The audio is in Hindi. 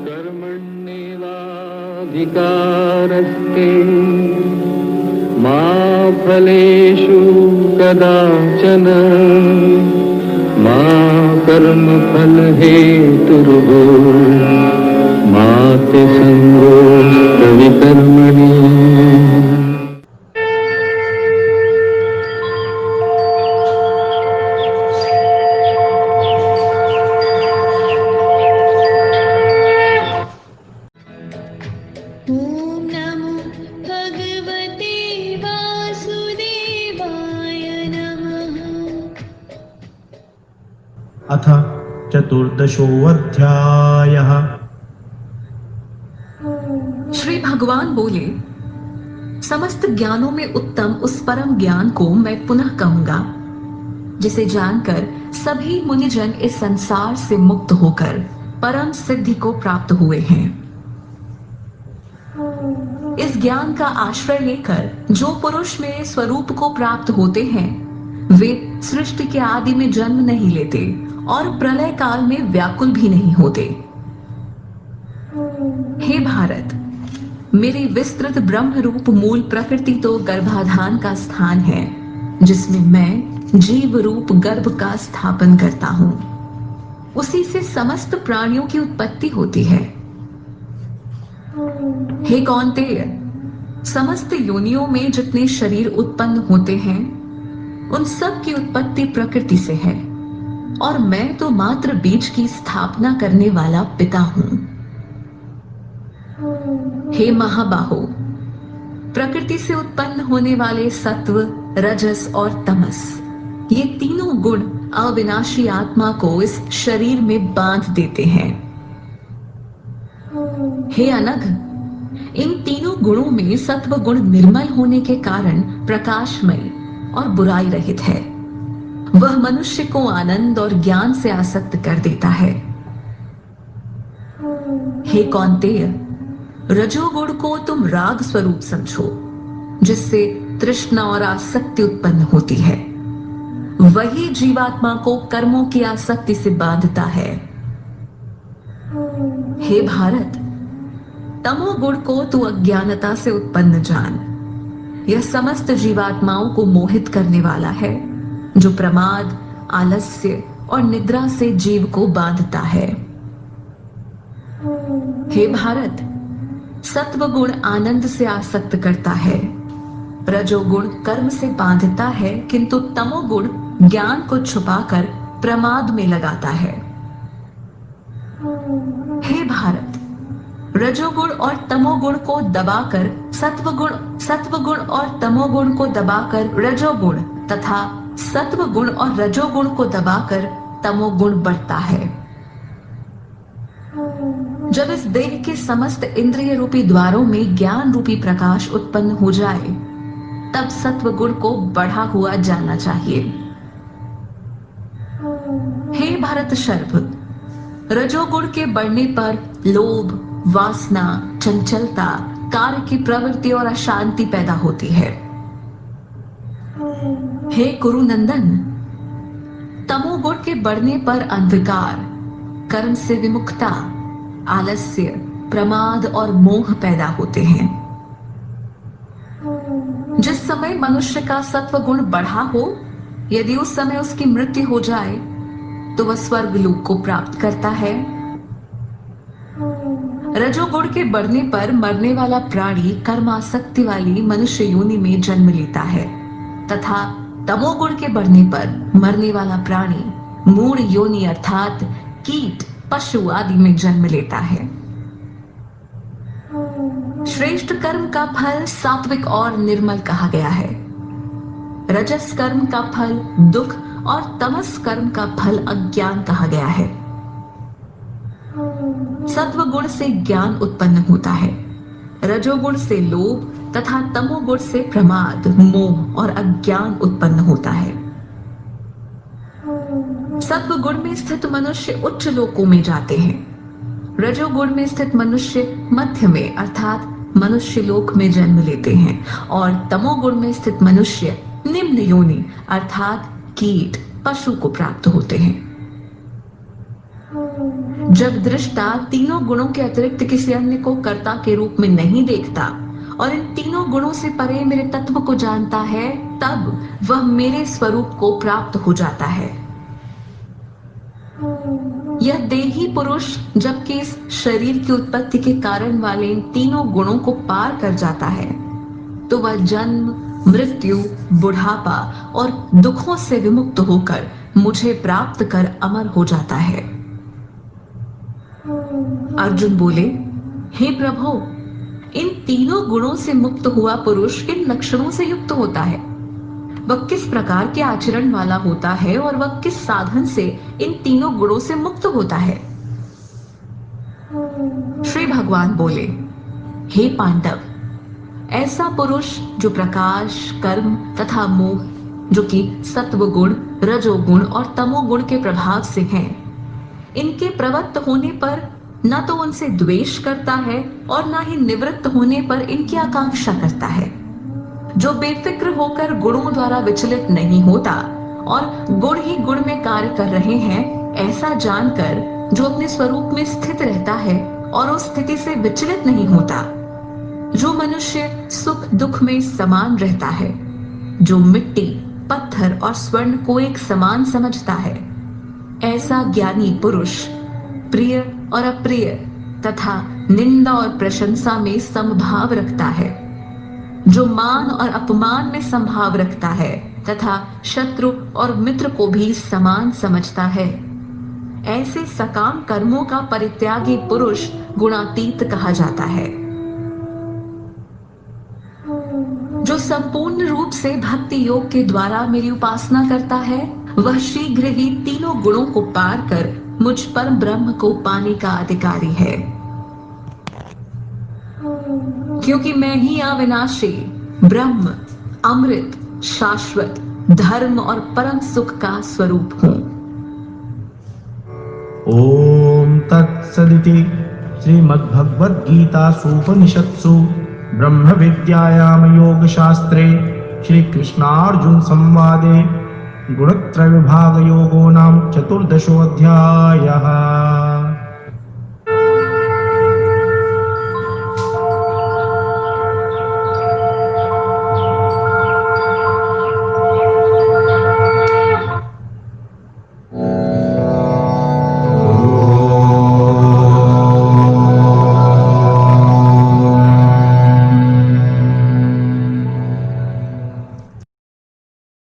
कर्मण्येवाधिकारस्ते मा फलेषु कदाचन मा कर्मफलहेतुर्भूः मा ते संगोऽस्त्वविकर्मणि। अथ चतुर्दशोऽध्यायः। श्री भगवान बोले, समस्त ज्ञानों में उत्तम उस परम ज्ञान को मैं पुनः कहूंगा, जिसे जानकर सभी मुनिजन इस संसार से मुक्त होकर परम सिद्धि को प्राप्त हुए हैं। इस ज्ञान का आश्रय लेकर जो पुरुष मेरे स्वरूप को प्राप्त होते हैं, वे सृष्टि के आदि में जन्म नहीं लेते और प्रलय काल में व्याकुल भी नहीं होते। हे भारत, मेरी विस्तृत ब्रह्म रूप मूल प्रकृति तो गर्भाधान का स्थान है, जिसमें मैं जीव रूप गर्भ का स्थापन करता हूं। उसी से समस्त प्राणियों की उत्पत्ति होती है। हे कौन्तेय, समस्त योनियों में जितने शरीर उत्पन्न होते हैं, उन सब की उत्पत्ति प्रकृति से है, और मैं तो मात्र बीज की स्थापना करने वाला पिता हूं। हे महाबाहो, प्रकृति से उत्पन्न होने वाले सत्व, रजस और तमस, ये तीनों गुण अविनाशी आत्मा को इस शरीर में बांध देते हैं। हे अनघ, इन तीनों गुणों में सत्व गुण निर्मल होने के कारण प्रकाशमय और बुराई रहित है। वह मनुष्य को आनंद और ज्ञान से आसक्त कर देता है। हे कौन्तेय, रजोगुण को तुम राग स्वरूप समझो, जिससे तृष्णा और आसक्ति उत्पन्न होती है। वही जीवात्मा को कर्मों की आसक्ति से बांधता है। हे भारत, तमोगुण को तू अज्ञानता से उत्पन्न जान। यह समस्त जीवात्माओं को मोहित करने वाला है, जो प्रमाद, आलस्य और निद्रा से जीव को बांधता है। हे भारत, सत्व गुण आनंद से आसक्त करता है, रजोगुण कर्म से बांधता है, किंतु तमोगुण ज्ञान को छुपाकर प्रमाद में लगाता है। हे भारत, रजोगुण और तमोगुण को दबाकर सत्वगुण और तमोगुण को दबाकर रजोगुण तथा सत्वगुण और रजोगुण को दबाकर तमोगुण बढ़ता है। जब इस देह के समस्त इंद्रिय रूपी द्वारों में ज्ञान रूपी प्रकाश उत्पन्न हो जाए, तब सत्वगुण को बढ़ा हुआ जाना चाहिए। हे भरत शर्भ, रजोगुण के बढ़ने पर लोभ, वासना, चंचलता, कार्य की प्रवृत्ति और अशांति पैदा होती है। हे कुरुनंदन, तमोगुण के बढ़ने पर अंधकार, कर्म से विमुखता, आलस्य, प्रमाद और मोह पैदा होते हैं। जिस समय मनुष्य का सत्व गुण बढ़ा हो, यदि उस समय उसकी मृत्यु हो जाए, तो वह स्वर्ग लोक को प्राप्त करता है। रजोगुण के बढ़ने पर मरने वाला प्राणी कर्मासक्ति वाली मनुष्य योनि में जन्म लेता है, तथा तमोगुण के बढ़ने पर मरने वाला प्राणी मूढ़ योनि अर्थात कीट, पशु आदि में जन्म लेता है। श्रेष्ठ कर्म का फल सात्विक और निर्मल कहा गया है। रजस कर्म का फल दुख और तमस कर्म का फल अज्ञान कहा गया है। सत्व गुण से ज्ञान उत्पन्न होता है, रजोगुण से लोभ तथा तमोगुण से प्रमाद, मोह और अज्ञान उत्पन्न होता है। सत्व गुण में स्थित मनुष्य उच्च लोकों में जाते हैं, रजोगुण में स्थित मनुष्य मध्य में अर्थात मनुष्य लोक में जन्म लेते हैं, और तमोगुण में स्थित मनुष्य निम्न योनि अर्थात कीट, पशु को प्राप्त होते हैं। जब दृष्टा तीनों गुणों के अतिरिक्त किसी अन्य को कर्ता के रूप में नहीं देखता और इन तीनों गुणों से परे मेरे तत्व को जानता है, तब वह मेरे स्वरूप को प्राप्त हो जाता है। यह देही पुरुष जबकि इस शरीर की उत्पत्ति के कारण वाले इन तीनों गुणों को पार कर जाता है, तो वह जन्म, मृत्यु, बुढ़ापा और दुखों से विमुक्त होकर मुझे प्राप्त कर अमर हो जाता है। अर्जुन बोले, हे प्रभु, इन तीनों गुणों से मुक्त हुआ पुरुष किन लक्षणों से युक्त होता है? वह किस प्रकार के आचरण वाला होता है और वह किस साधन से इन तीनों गुणों से मुक्त होता है? श्री भगवान बोले, हे पांडव, ऐसा पुरुष जो प्रकाश, कर्म तथा मोह, जो कि सत्व गुण, रजोगुण और तमोगुण के प्रभाव से हैं, इनके प्रवृत्त होने पर न तो उनसे द्वेष करता है और न ही निवृत्त होने पर इनकी आकांक्षा करता है, जो बेफिक्र होकर गुणों द्वारा विचलित नहीं होता और गुण ही गुण में कार्य कर रहे हैं, ऐसा जानकर जो अपने स्वरूप में स्थित रहता है और उस स्थिति से विचलित नहीं होता, जो मनुष्य सुख दुख में समान रहता है, जो मिट्टी, पत्थर और स्वर्ण को एक समान समझता है, ऐसा ज्ञानी पुरुष प्रिय और अप्रिय तथा निंदा और प्रशंसा में समभाव रखता है, जो मान और अपमान में समभाव रखता है तथा शत्रु और मित्र को भी समान समझता है। ऐसे सकाम कर्मों का परित्यागी पुरुष गुणातीत कहा जाता है। जो संपूर्ण रूप से भक्ति योग के द्वारा मेरी उपासना करता है, वह शीघ्र ही तीनों गुणों को पार कर मुझ परम ब्रह्म को पाने का अधिकारी है, क्योंकि मैं ही अविनाशी, ब्रह्म, अमृत, शाश्वत, धर्म और परम सुख का स्वरूप हूँ। ओम तत्सदिति श्रीमद्भगवद्गीतासूपनिषत्सु ब्रह्म विद्यायाम योग शास्त्रे श्री कृष्णार्जुन संवादे गुणत्रय विभाग योगो नाम चतुर्दशोऽध्यायः।